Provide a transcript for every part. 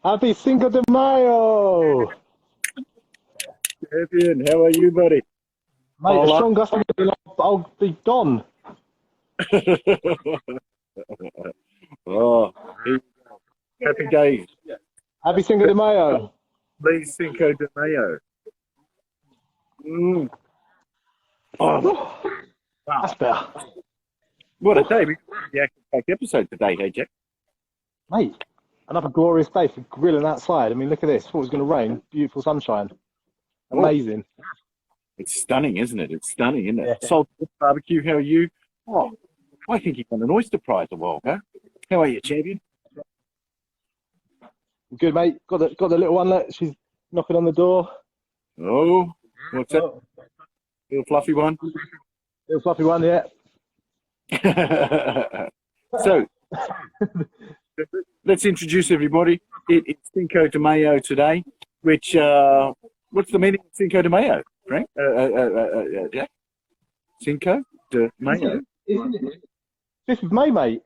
Happy Cinco de Mayo! Champion, how are you, buddy? Mate, a strong gust of wind, I'll be gone. Oh, happy days. Happy Cinco de Mayo. Please, Cinco de Mayo. Oh, wow. That's better. What a day. We got the action-packed episode today, hey, Jack? Mate, another glorious day for grilling outside. I mean, look at this. Thought it was going to rain. Beautiful sunshine. Amazing. Oh, it's stunning, isn't it? It's stunning, isn't it? Yeah. Salt barbecue, how are you? Oh, I think you won an oyster prize a while ago. How are you, champion? Good, mate. Got the little one. Look, she's knocking on the door. Oh, what's that? Little fluffy one? Little fluffy one, yeah. So, let's introduce everybody. It's Cinco de Mayo today, which, what's the meaning of Cinco de Mayo, Frank? Jack? Cinco de Mayo? Isn't it? 5th of May, mate.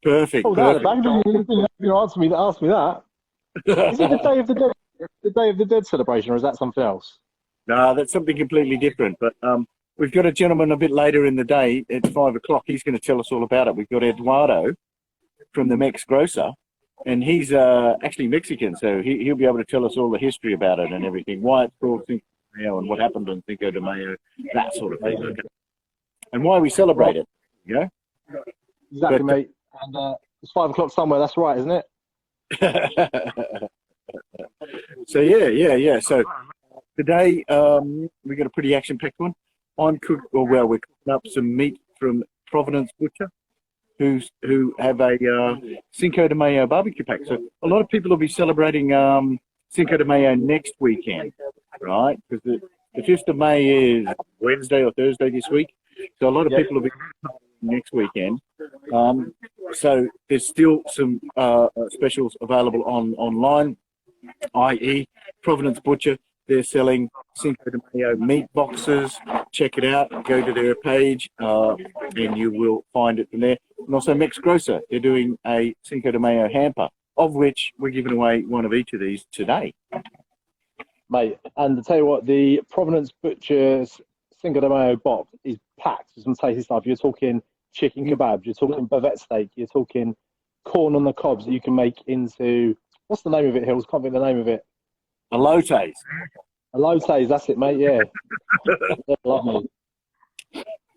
Perfect. Oh, perfect. You asked me that. Is it the Day of the Dead? The Day of the Dead celebration, or is that something else? No, that's something completely different. But we've got a gentleman a bit later in the day at 5 o'clock. He's going to tell us all about it. We've got Eduardo from the Mex Grocer, and he's actually Mexican, so he'll be able to tell us all the history about it and everything, why it's called Cinco de Mayo and what happened on Cinco de Mayo, that sort of thing. Okay? And why we celebrate it, you know? Exactly, But, mate. And it's 5 o'clock somewhere. That's right, isn't it? So yeah. So today we got a pretty action-packed one. We're cooking up some meat from Providence Butcher, who have a Cinco de Mayo barbecue pack. So a lot of people will be celebrating Cinco de Mayo next weekend, right? Because the 5th of May is Wednesday or Thursday this week. So a lot of people will be next weekend. So there's still some specials available online, i.e. Providence Butcher. They're selling Cinco de Mayo meat boxes. Check it out. Go to their page and you will find it from there. And also Mex Grocer. They're doing a Cinco de Mayo hamper, of which we're giving away one of each of these today. Mate, and to tell you what, the Providence Butcher's Cinco de Mayo box is packed with some tasty stuff. You're talking chicken kebabs, you're talking bavette steak, you're talking corn on the cobs that you can make into, what's the name of it, Hills? Can't think of the name of it. Elotes. Elotes, that's it, mate, yeah. Lovely.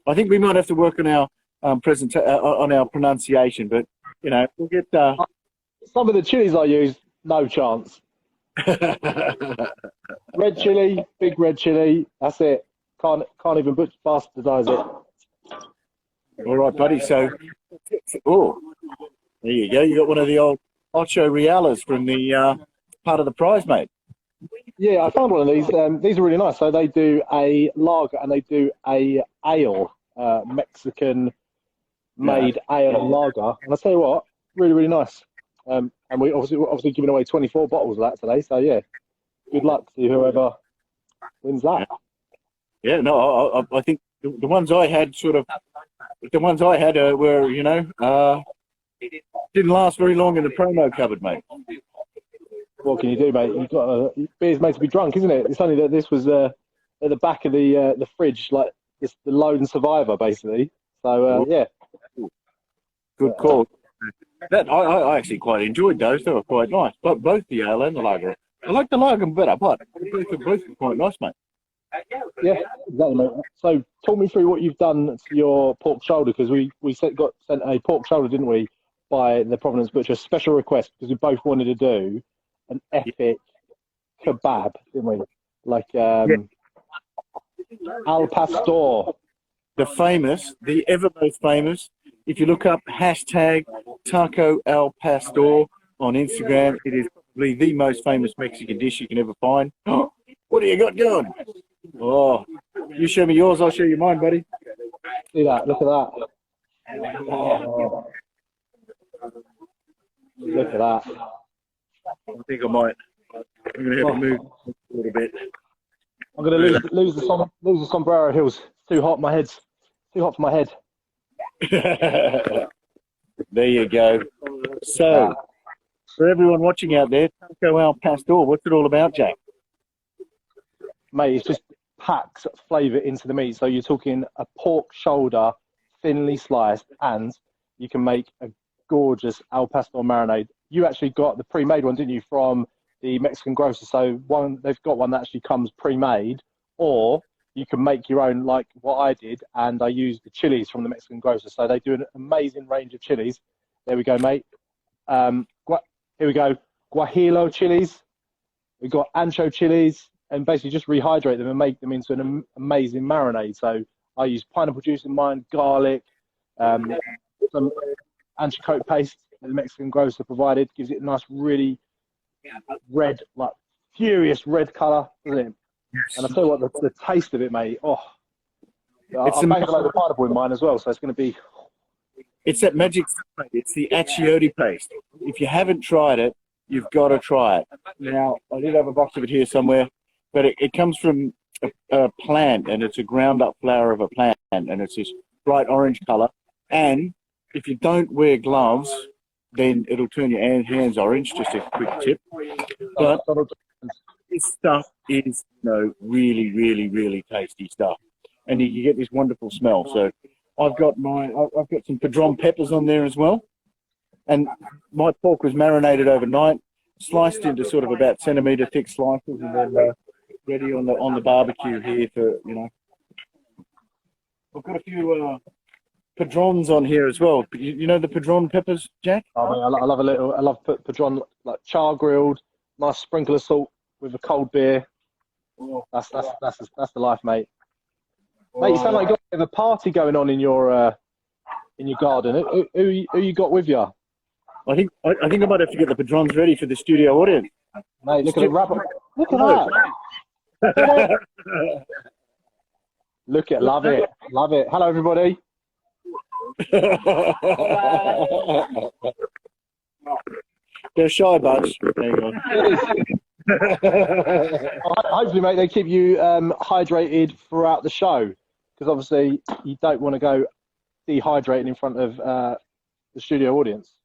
I think we might have to work on our on our pronunciation, but you know, we'll get some of the chilies I use, no chance. Red chili, big red chili, that's it. Can't even bastardize it. All right, buddy. So, oh, there you go. You got one of the old Ocho Realas from the part of the prize, mate. Yeah, I found one of these. These are really nice. So they do a lager and they do a ale, Mexican made ale and lager. And I tell you what, really, really nice. And we're obviously giving away 24 bottles of that today. So yeah, good luck to whoever wins that. Yeah, no, I think the ones I had were, you know, didn't last very long in the promo cupboard, mate. What can you do, mate? You've got beer's made to be drunk, isn't it? It's only that this was at the back of the fridge, like it's the lone survivor, basically. So yeah, good call. That I actually quite enjoyed those. They were quite nice, but both the ale and the lager. I like the lager better, but both are quite nice, mate. Yeah, exactly, mate. So talk me through what you've done to your pork shoulder, because we got sent a pork shoulder, didn't we, by the Providence Butcher, special request, because we both wanted to do an epic kebab, didn't we? Like Al Pastor. The ever most famous. If you look up hashtag Taco Al Pastor on Instagram, it is probably the most famous Mexican dish you can ever find. What do you got going? Oh, you show me yours, I'll show you mine, buddy. See that? Look at that. Oh. Look at that. I think I might. I'm going to have to move a little bit. I'm going to lose the sombrero, Hills. It's too hot. My head's too hot for my head. There you go. So, for everyone watching out there, Cinco al Pastor, what's it all about, Jack? Mate, it's just packs flavour into the meat. So you're talking a pork shoulder, thinly sliced, and you can make a gorgeous al pastor marinade. You actually got the pre-made one, didn't you, from the Mexican grocer? So they've got one that actually comes pre-made, or you can make your own, like what I did, and I used the chilies from the Mexican grocer. So they do an amazing range of chilies. There we go, mate. Here we go. Guajillo chilies. We've got ancho chilies, and basically just rehydrate them and make them into an amazing marinade. So I use pineapple juice in mine, garlic, some anchovies paste that the Mexican grocer provided. Gives it a nice, really red, like furious red colour, doesn't it? And I tell you what, the taste of it, mate. Oh, I banged a load of pineapple in mine as well, so it's going to be. It's that magic stuff, mate. It's the achiote paste. If you haven't tried it, you've got to try it. Now, I did have a box of it here somewhere, but it comes from a plant, and it's a ground-up flower of a plant, and it's this bright orange colour. And if you don't wear gloves, then it'll turn your hands orange. Just a quick tip. But this stuff is, really, really, really tasty stuff, and you get this wonderful smell. So I've got some padron peppers on there as well, and my pork was marinated overnight, sliced into sort of about centimetre thick slices, and then ready on the barbecue here for I've got a few padrons on here as well. You know the padron peppers, Jack? Oh, mate, I love padron, like char grilled, nice sprinkle of salt with a cold beer. That's the life, mate. Mate, you sound like you got a bit of a party going on in your garden. Who you got with you? I think I might have to get the padrons ready for the studio audience. Mate, look at the rabbit. Look at that. Look at, love it. Hello, everybody. They're shy bunch. Hang on. Hopefully, mate, they keep you hydrated throughout the show, because obviously you don't want to go dehydrated in front of the studio audience.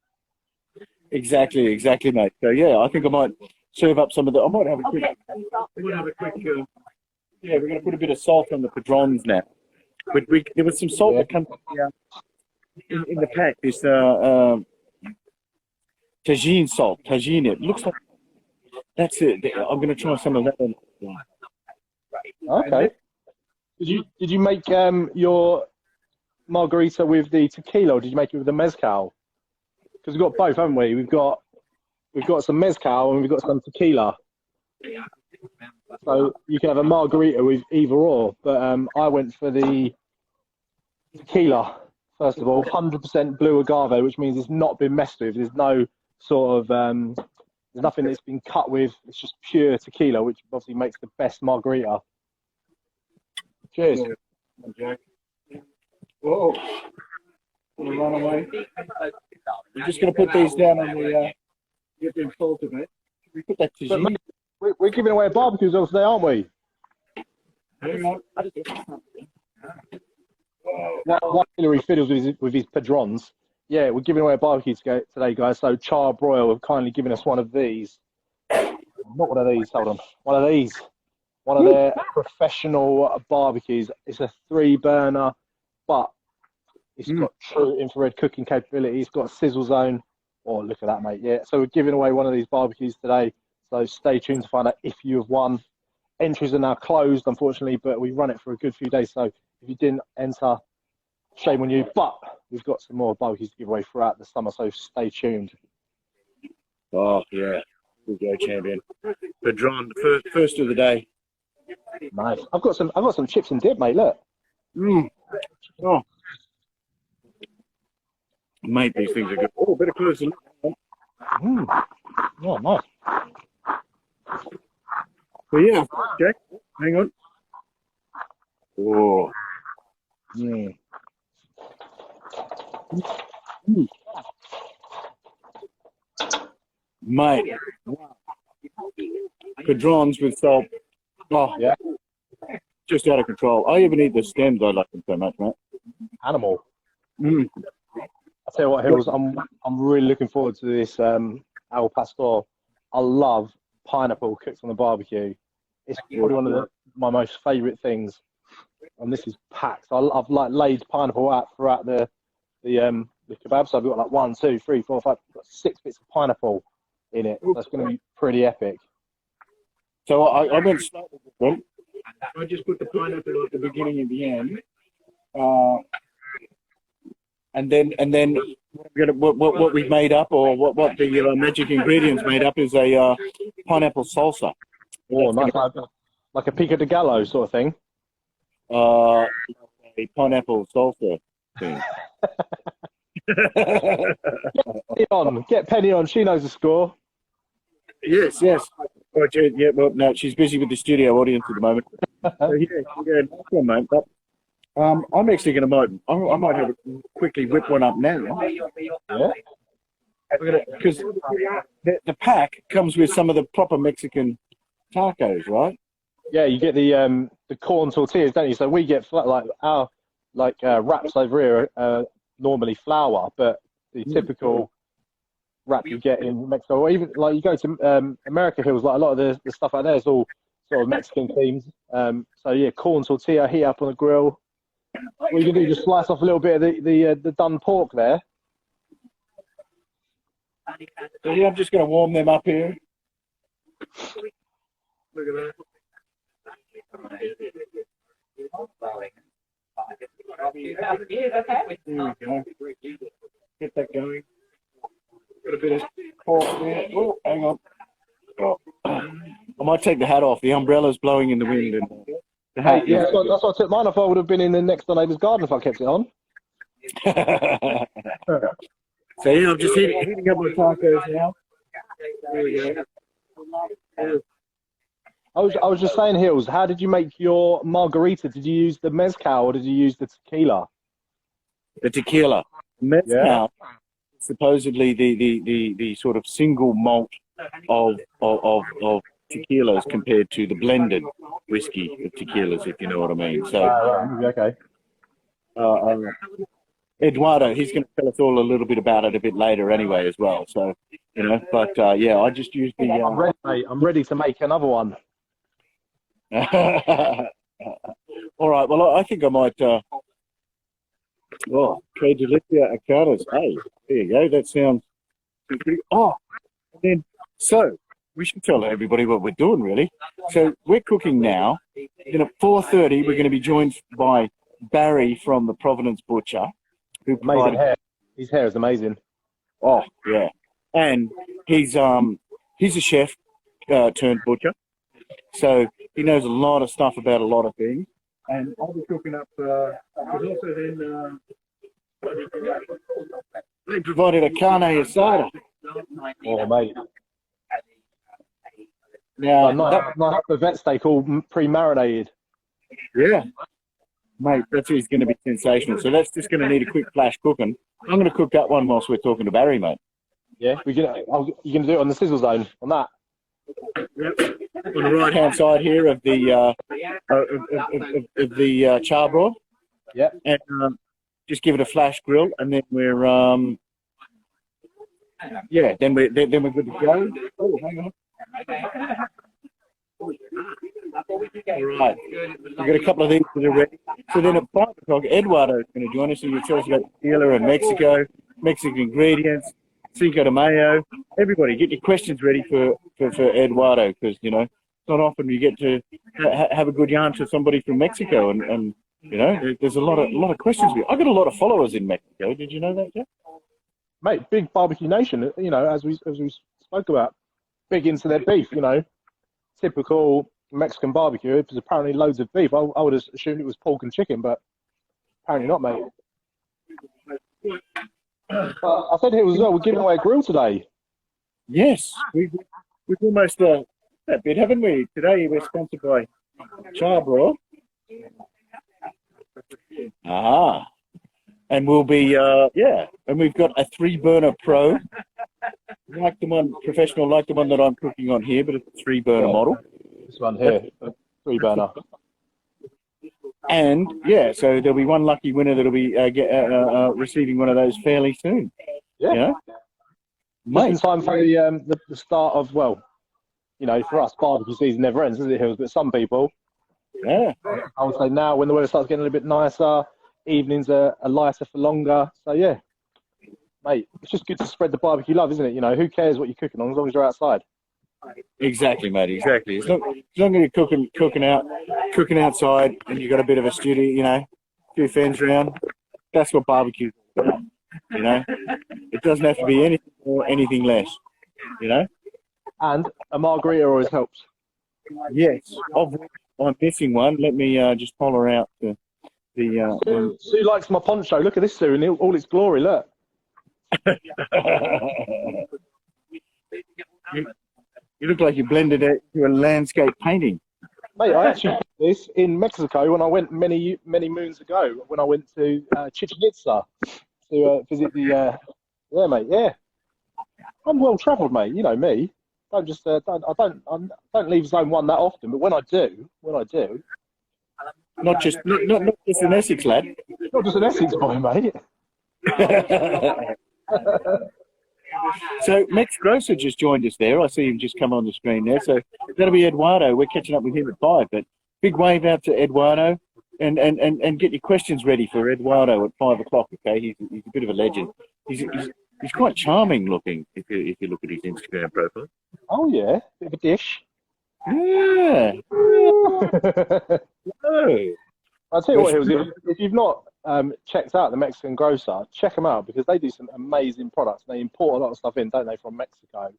Exactly, mate. So yeah, I think I might serve up some of the. I might have a quick. Yeah, we're going to put a bit of salt on the padrons now. But there was some salt that comes in the pack. This tagine salt, tagine. It looks like that's it. I'm going to try some of that one. Okay. Did you make your margarita with the tequila, or did you make it with the mezcal? Because we've got both, haven't we? We've got some mezcal and we've got some tequila. So you can have a margarita with either or. But I went for the tequila first of all. 100% blue agave, which means it's not been messed with. There's no sort of there's nothing that's been cut with. It's just pure tequila, which obviously makes the best margarita. Cheers. Jack. Whoa. Gonna run away. We're just going to put these down on the get them salted, mate. We put that to Mate, we're giving away a barbecue today, aren't we? Hang on. What Hillary fiddles with his padrons. Yeah, we're giving away a barbecue today, guys. So Char Broil have kindly given us one of these. Not one of these, hold on. One of these. One of their professional barbecues. It's a 3-burner, but it's got true infrared cooking capability. It's got a sizzle zone. Oh, look at that, mate. Yeah, so we're giving away one of these barbecues today. So stay tuned to find out if you have won. Entries are now closed, unfortunately, but we run it for a good few days. So if you didn't enter, shame on you. But we've got some more barbecues to give away throughout the summer, so stay tuned. Oh, yeah. Good go, champion. Padron, first of the day. Nice. I've got some chips and dip, mate. Look. Oh. Mate, these things are good. Oh, better close the look. Oh, nice. So yeah, Jack, hang on. Oh. Mate. Padrons with salt. Oh, Yeah. Just out of control. I even eat the stems. I like them so much, mate. Animal. Mm. I tell you what, Hills, I'm really looking forward to this al pastor. I love pineapple cooked on the barbecue. It's probably one of my most favourite things, and this is packed. I've like laid pineapple out throughout the kebab. So I've got like 1, 2, 3, 4, 5, 6 bits of pineapple in it. That's going to be pretty epic. So I went slightly different. I just put the pineapple at the beginning and the end, and then what we've made up, or what the magic ingredients made up, is a pineapple salsa. Oh, nice, like a pico de gallo sort of thing. A pineapple salsa thing. Get Penny on. She knows the score. Yes. Oh, yeah, well, no, she's busy with the studio audience at the moment. So, yeah, nice one, mate. But, I'm actually going to I might have quickly whip one up now. Yeah. Because the pack comes with some of the proper Mexican tacos, right? Yeah, you get the corn tortillas, don't you? So we get like our wraps over here normally flour, but the typical wrap you get in Mexico, or even like you go to America Hills, like a lot of the stuff out there is all sort of Mexican themed. So yeah, corn tortilla, heat up on the grill. What you can do, just slice off a little bit of the done pork there. So yeah, I'm just going to warm them up here. Look at that. There we go. Get that going. Got a bit of pork there. Oh, hang on. Oh. I might take the hat off. The umbrella's blowing in the wind. And the hat, yeah, that's why I took mine off. I would have been in the next door neighbour's garden if I kept it on. So yeah, I'm just heating up my tacos now. There we go. I was just saying, Hills, how did you make your margarita? Did you use the mezcal or did you use the tequila? The tequila. Mezcal, yeah. Supposedly the sort of single malt of tequilas compared to the blended whiskey of tequilas, if you know what I mean. So, okay. Eduardo, he's going to tell us all a little bit about it a bit later anyway as well. So, you know, but yeah, I just used the... I'm ready, mate. I'm ready to make another one. All right, well, I think I might... Que delicia acadas. Hey, there you go. That sounds pretty... Oh, and then, so, we should tell everybody what we're doing, really. So, we're cooking now. Then at 4:30, we're going to be joined by Barry from the Providence Butcher. Who amazing hair. His hair is amazing. Oh, yeah. And he's a chef turned butcher. So he knows a lot of stuff about a lot of things. And I'll be cooking up, also then, they provided a carne asada. Oh, mate. Now, not the vet steak all pre-marinated. Yeah. Mate, that's going to be sensational. So that's just going to need a quick flash cooking. I'm going to cook that one whilst we're talking to Barry, mate. Yeah, you're going to do it on the sizzle zone, on that? Yep. On the right-hand side here of the charbroil. Yeah. And just give it a flash grill, and then we're then we're good to go. Oh, hang on. All right, we've got a couple of these that are ready. So then at 5 o'clock, Eduardo is going to join us and he'll tell us about tequila and Mexico, Mexican ingredients, Cinco de Mayo. Everybody, get your questions ready for Eduardo, because, you know, it's not often you get to have a good yarn to somebody from Mexico, and you know, there's a lot of questions. I got a lot of followers in Mexico. Did you know that, Jeff? Mate, big barbecue nation. You know, as we spoke about, big into their beef. You know, typical Mexican barbecue. There's apparently loads of beef. I would have assumed it was pork and chicken, but apparently not, mate. I said here as well, we're giving away a grill today. Yes, we've almost that bit, haven't we? Today we're sponsored by Charbroil. And we'll be and we've got a 3-burner pro, like the one professional, like the one that I'm cooking on here, but it's a 3-burner model. This one here, 3-burner. And yeah, so there'll be one lucky winner that'll be receiving one of those fairly soon. Yeah. You know? Just in time for the start of, well, you know, for us, barbecue season never ends, does it, Hills? But some people, yeah, I would say now when the weather starts getting a little bit nicer, evenings are lighter for longer. So yeah, mate, it's just good to spread the barbecue love, isn't it? You know, who cares what you're cooking on as long as you're outside. Exactly, mate. Exactly. It's not going to be cooking outside, and you've got a bit of a studio, you know, a few fans around. That's what barbecue is about, you know. It doesn't have to be anything more, anything less, you know. And a margarita always helps. Yes. Of which I'm missing one. Let me just holler out the. Sue likes my poncho. Look at this, Sue, in all its glory. Look. You look like you blended it into a landscape painting. Mate, I actually did this in Mexico when I went many moons ago. When I went to Chichen Itza to visit the. Yeah, mate. Yeah, I'm well travelled, mate. You know me. Don't just I don't leave zone one that often, but when I do, not just an Essex lad, not just an Essex boy, mate. So Max Grosser just joined us there. I see him just come on the screen there. So that'll be Eduardo. We're catching up with him at 5. But big wave out to Eduardo, and get your questions ready for Eduardo at 5 o'clock. Okay, he's a bit of a legend. He's quite charming looking if you look at his Instagram profile. Oh yeah, bit of a dish. Yeah. Oh. I'll tell you what, Hills, if you've not checked out the Mexican Grocer, check them out because they do some amazing products. They import a lot of stuff in, don't they, from Mexico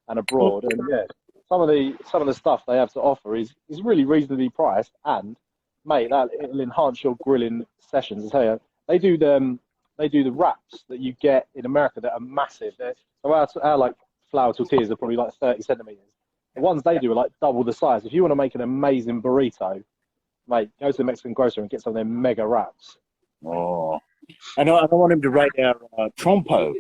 and abroad. And yeah, some of the stuff they have to offer is really reasonably priced. And mate, it'll enhance your grilling sessions. I tell you, they do the wraps that you get in America that are massive. So our like flour tortillas are probably like 30 centimeters. The ones they do are like double the size. If you want to make an amazing burrito, mate, go to the Mexican Grocer and get some of their mega wraps. Oh, I want him to rate our trompo.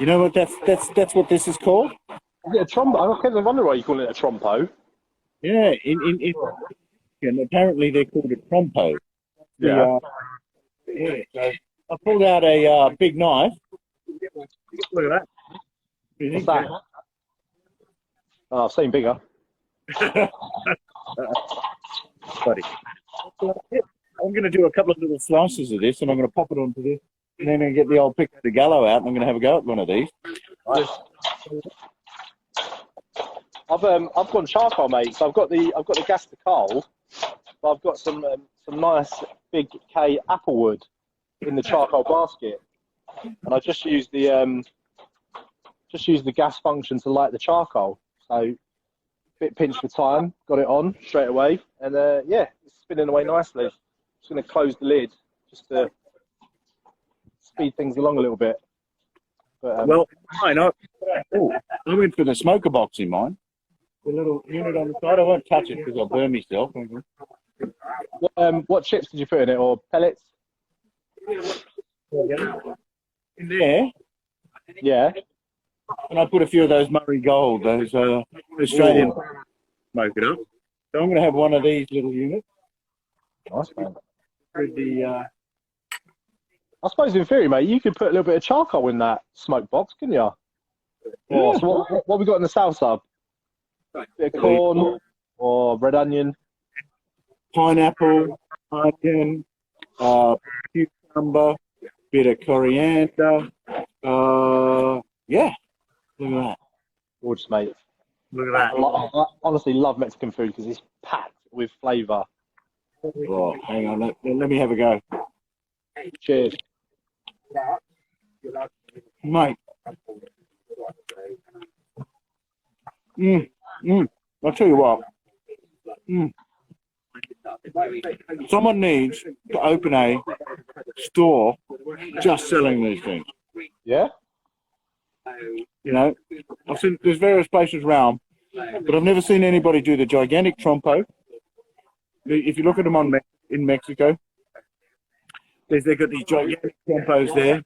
You know what that's what this is called? Is it a trompo? I can't wonder why you call it a trompo. Yeah, in apparently they're called a trompo. Yeah. Yeah. So I pulled out a big knife. Look at that. What's that? Oh, I've seen bigger. Buddy. I'm going to do a couple of little slices of this, and I'm going to pop it onto this, and then I'm going to get the old pico de gallo out, and I'm going to have a go at one of these. Nice. I've gone charcoal, mate. So I've got the gas to coal, but I've got some nice big K applewood in the charcoal basket, and I just used the gas function to light the charcoal. So bit pinch for time, got it on straight away, and yeah, it's spinning away nicely. Just going to close the lid just to speed things along a little bit. But, well, mine, I went for the smoker box in mine. The little unit on the side. I won't touch it because I'll burn myself. What chips did you put in it, or pellets? In there. Yeah. And I put a few of those Murray Gold, those Australian smoke it up. So I'm going to have one of these little units. Nice, man. With the, I suppose in theory, mate, you could put a little bit of charcoal in that smoke box, couldn't you? Yeah. So what we got in the south sub? Bit of corn or red onion? Pineapple, onion, cucumber, bit of coriander. Yeah. Look at that. Gorgeous, mate. Look at that. I honestly love Mexican food because it's packed with flavour. Oh, hang on. Let me have a go. Cheers. Mate. I'll tell you what. Someone needs to open a store just selling these things. Yeah? You know, I've seen there's various places around, but I've never seen anybody do the gigantic trompo. If you look at them in Mexico, they've got these gigantic trompos there,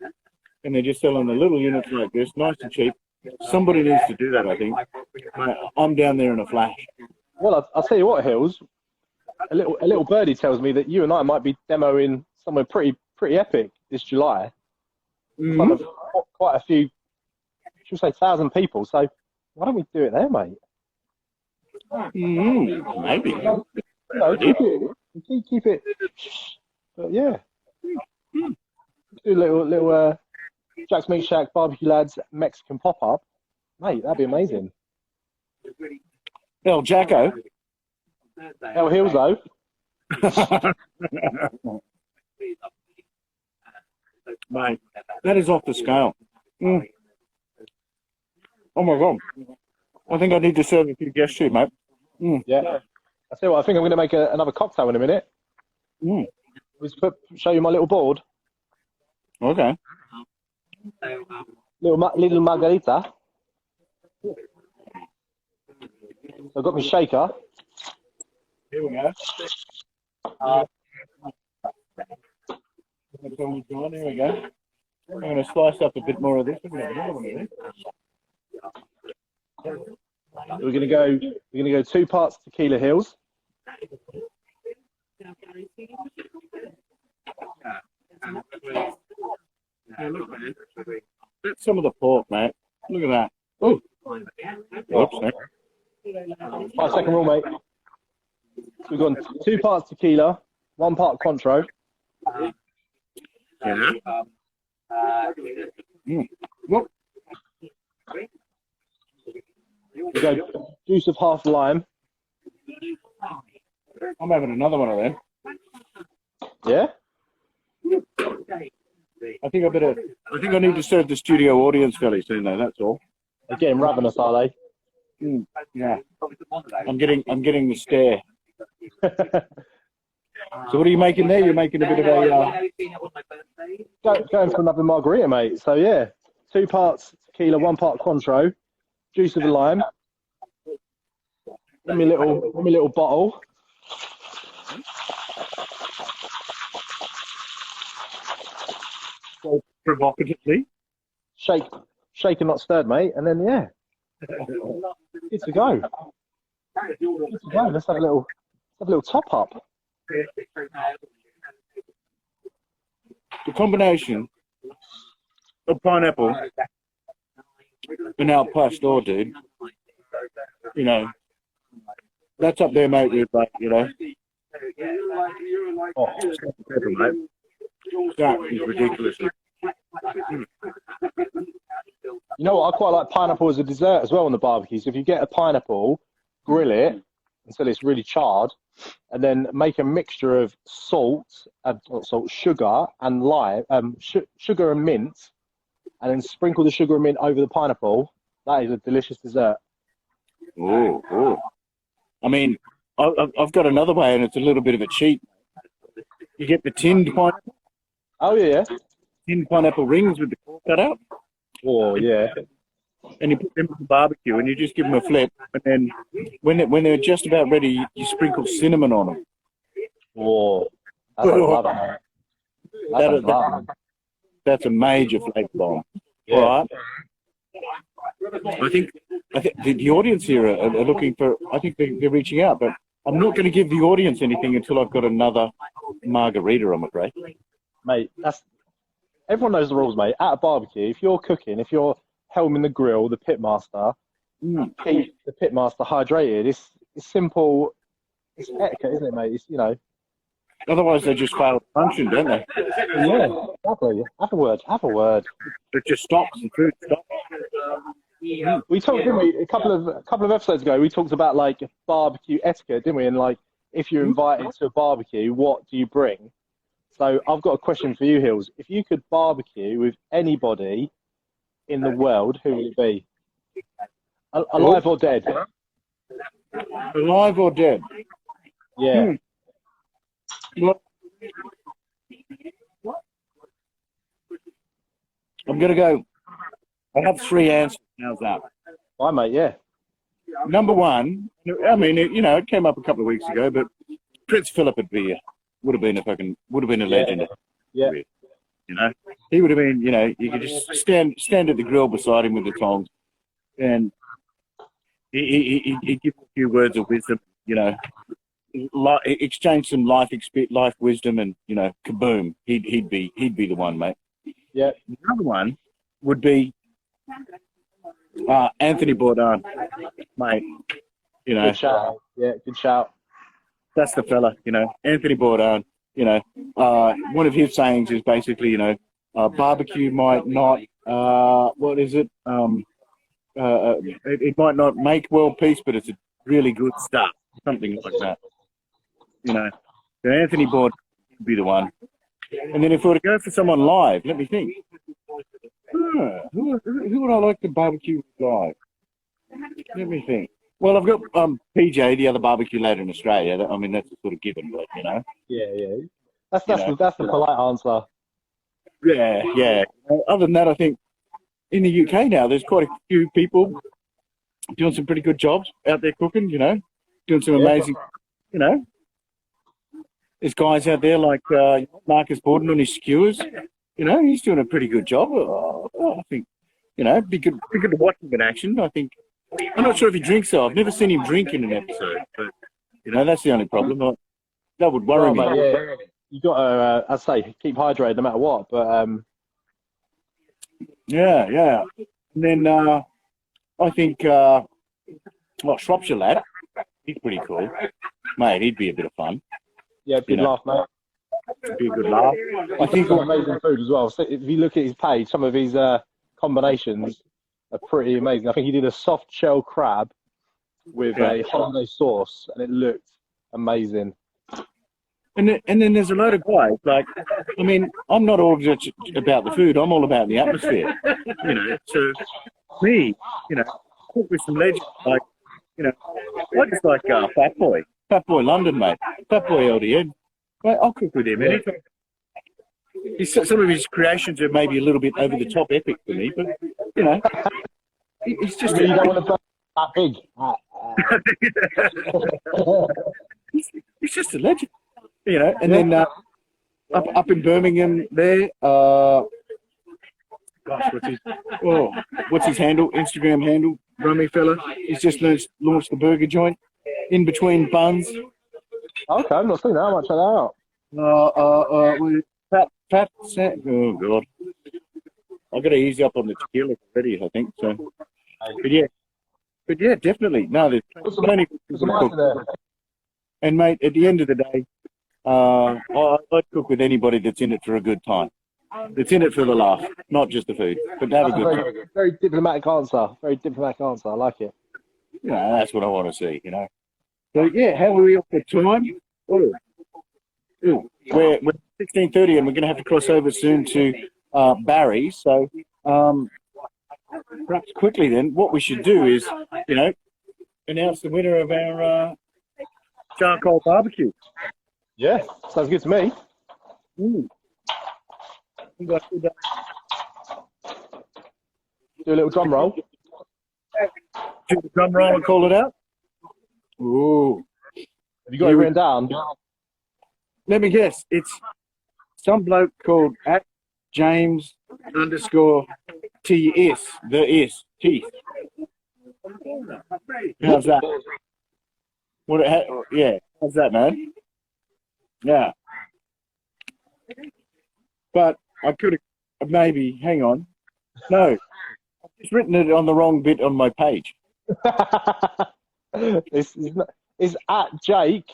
and they're just selling the little units like this, nice and cheap. Somebody needs to do that, I think. I'm down there in a flash. Well, I'll tell you what, Hills. a little birdie tells me that you and I might be demoing somewhere pretty epic this July. In front of quite a few, should we say, 1,000 people. So why don't we do it there, mate? Maybe. No, keep it. But yeah, do a little Jack's Meat Shack Barbecue Lads Mexican pop up, mate. That'd be amazing. El Jacko. El Hilzo. Mate, that is off the scale. Oh my God. I think I need to serve a few guests too, mate. Yeah. I tell you what, I think I'm going to make another cocktail in a minute. Show you my little board. Okay. Little margarita. So I've got my shaker. Here we go. Here we go. I'm going to slice up a bit more of this. We're going to go 2 parts Tequila Hills. That's some of the pork, mate. Look at that. Oh. Oops. 5-second rule, mate. So we've gone 2 parts tequila, 1 part Cointreau. Yeah. Look. We go juice of half lime. I'm having another one of them. Yeah? I think I need to serve the studio audience fairly soon though, that's all. They're getting ravenous, are they? Yeah. I'm getting the stare. So what are you making there? You're making a bit of a going for another margarita, mate. So yeah, 2 parts tequila, 1 part Cointreau, juice of a lime. Give me a little bottle. So provocatively. Shake and not stirred, mate. And then yeah, good to go. Good to go. Let's have a little top up. The combination of pineapple and al pastor, dude. You know, that's up there, mate. With like, you know, that is ridiculous. You know what? I quite like pineapple as a dessert as well on the barbecue. So if you get a pineapple, grill it until it's really charred, and then make a mixture of sugar and lime, sugar and mint, and then sprinkle the sugar and mint over the pineapple. That is a delicious dessert. Oh. I mean, I've got another way, and it's a little bit of a cheat. You get the tinned pineapple. Oh yeah. Tinned pineapple rings with the core cut out. Oh yeah. And you put them on the barbecue, and you just give them a flip, and then when they're just about ready, you sprinkle cinnamon on them. Oh, that's a major flavour bomb. Yeah. All right. I think the audience here are looking for. I think they're reaching out, but I'm not going to give the audience anything until I've got another margarita. I'm afraid, mate. Everyone knows the rules, mate. At a barbecue, if you're cooking, if you're helming the grill, the pitmaster, keep the pitmaster hydrated. It's simple. It's etiquette, isn't it, mate? It's, you know. Otherwise, they just fail to function, don't they? Yeah, exactly. Have a word. It just stops and food stops. We talked, didn't we, a couple of episodes ago? We talked about like barbecue etiquette, didn't we? And like, if you're invited to a barbecue, what do you bring? So I've got a question for you, Hills. If you could barbecue with anybody in the world, who would it be? Alive or dead? Alive or dead? Yeah. Well, I'm going to go. I have 3 answers. How's that? Hi, mate, yeah. Number 1, I mean, it came up a couple of weeks ago, but Prince Philip would have been a legend. Yeah. You know, he would have been, you could just stand at the grill beside him with the tongs, and he'd give a few words of wisdom, exchange some life wisdom, and kaboom, he'd be the one, mate. Yeah. The other one would be Anthony Bourdain, mate. Good shout. Yeah, good shout. That's the fella, Anthony Bourdain. One of his sayings is basically, barbecue might not, what is it? It might not make world peace, but it's a really good start, something like that. So Anthony Bourdain would be the one. And then if we were to go for someone live, let me think. Who would I like to barbecue live? Let me think. Well, I've got PJ, the other barbecue lad in Australia. I mean, that's a sort of given, but Yeah. That's the polite answer. Yeah. Other than that, I think in the UK now, there's quite a few people doing some pretty good jobs out there cooking. Doing some amazing. There's guys out there like Marcus Borden on his skewers. He's doing a pretty good job. I think, be good to watch him in action. I think. I'm not sure if he drinks though. I've never seen him drink in an episode, but that's the only problem. That would worry me. Mate, yeah. You got to, I'd say, keep hydrated no matter what. But yeah. And then I think Shropshire lad, he's pretty cool, mate. He'd be a bit of fun. Yeah, good laugh, mate. Be a good laugh. I think amazing food as well. So if you look at his page, some of his combinations are pretty amazing. I think he did a soft shell crab with a holiday sauce, and it looked amazing. And then there's a load of guys, like, I mean, I'm not all just about the food, I'm all about the atmosphere. So me, cook with some legends, like, I just like Fat Boy London, mate. Fat Boy LDN. Mate, I'll cook with him anytime. Some of his creations are maybe a little bit over the top epic for me, but he's just. You don't want to burn that big. He's just a legend, And then up in Birmingham there, what's his handle? Instagram handle, rummy fella. He's just launched the burger joint in between buns. Okay, I'm not seeing that. I might check that out. Fat. Oh God, I've got to ease up on the tequila already. I think so. But yeah, definitely. No, there's plenty of cook. And mate, at the end of the day, I'd cook with anybody that's in it for a good time. That's in it for the laugh, not just the food, but to have a good time. Very diplomatic answer. Very diplomatic answer. I like it. That's what I want to see. So yeah, how are we up for time? We're 16:30, and we're going to have to cross over soon to Barry. So perhaps quickly then, what we should do is, announce the winner of our charcoal barbecue. Yeah, sounds good to me. Do a little drum roll. Do the drum roll and call it out. Ooh. Have you got it written down? Let me guess. It's some bloke called @James_TS. Teeth. How's that? How's that, man? Yeah. But I could have maybe, hang on. No. I've just written it on the wrong bit on my page. It's @Jake.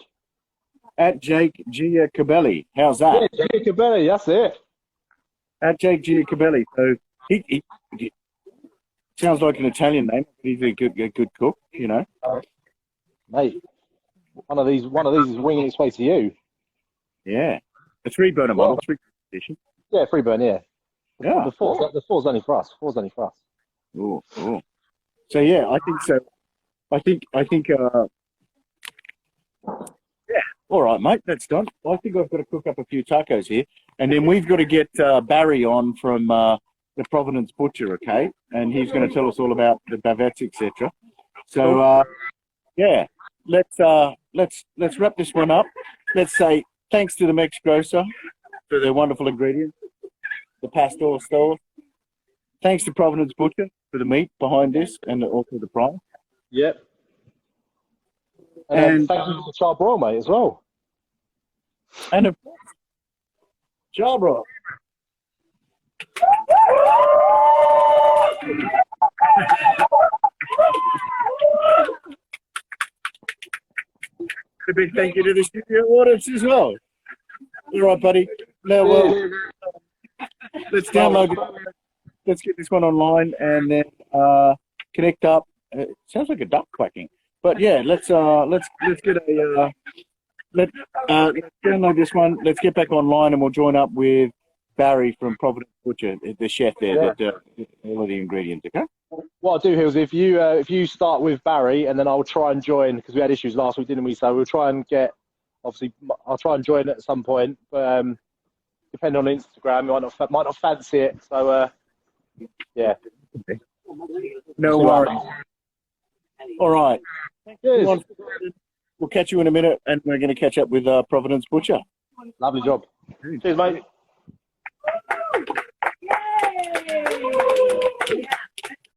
@Jake Giacabelli. How's that? Yeah, Giacabelli, that's it. @Jake Giacabelli. So he sounds like an Italian name. He's a good cook, Mate, one of these is winging its way to you. Yeah, a 3-burner model, 3 edition. Yeah, 3-burner. Yeah. Yeah. The four's only for us. Oh. So yeah, I think so. I think. Yeah. All right, mate. That's done. I think I've got to cook up a few tacos here, and then we've got to get Barry on from the Providence Butcher, okay? And he's going to tell us all about the bavettes, etc. So yeah, let's wrap this one up. Let's say thanks to the Mex Grocer for their wonderful ingredients, the Pastor store. Thanks to Providence Butcher for the meat behind this and also the price. Yep. And thank you for Char Broil, mate, as well. And of course, Sombra. A big thank you to the studio audience as well. All right, buddy. Now, let's download it. Let's get this one online and then connect up. It sounds like a duck quacking, but yeah, let's get a let's download this one. Let's get back online and we'll join up with Barry from Providence Butcher, the chef there, that all of the ingredients. Okay. What I'll do, Hills, if you start with Barry, and then I'll try and join, because we had issues last week, didn't we? So we'll try and get. Obviously, I'll try and join at some point, but depending on Instagram, might not fancy it. So yeah. No worries. All right. Cheers. We'll catch you in a minute, and we're going to catch up with Providence Butcher. Lovely job. Cheers, mate.